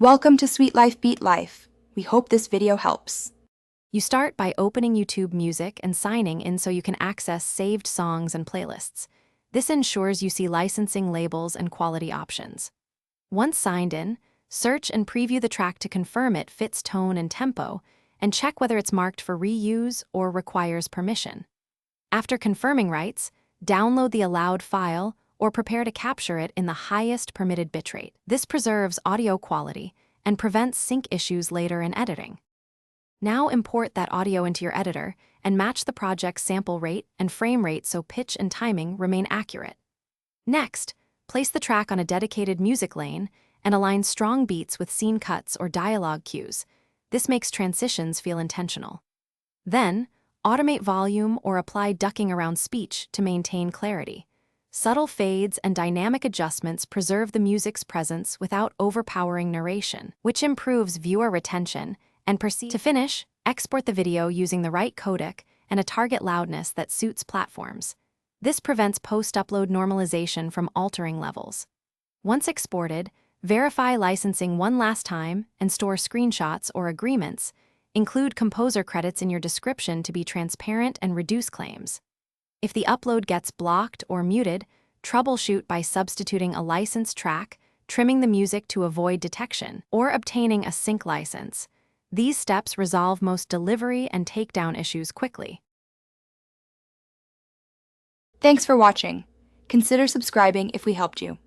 Welcome to Sweet Life Beat Life. We hope this video helps. You start by opening YouTube Music and signing in so you can access saved songs and playlists. This ensures you see licensing labels and quality options. Once signed in, search and preview the track to confirm it fits tone and tempo, and check whether it's marked for reuse or requires permission. After confirming rights, download the allowed file or prepare to capture it in the highest permitted bitrate. This preserves audio quality and prevents sync issues later in editing. Now import that audio into your editor and match the project's sample rate and frame rate so pitch and timing remain accurate. Next, place the track on a dedicated music lane and align strong beats with scene cuts or dialogue cues. This makes transitions feel intentional. Then, automate volume or apply ducking around speech to maintain clarity. Subtle fades and dynamic adjustments preserve the music's presence without overpowering narration, which improves viewer retention and perceive. To finish, export the video using the right codec and a target loudness that suits platforms. This prevents post-upload normalization from altering levels. Once exported, verify licensing one last time and store screenshots or agreements. Include composer credits in your description to be transparent and reduce claims. If the upload gets blocked or muted, troubleshoot by substituting a licensed track, trimming the music to avoid detection, or obtaining a sync license. These steps resolve most delivery and takedown issues quickly. Thanks for watching. Consider subscribing if we helped you.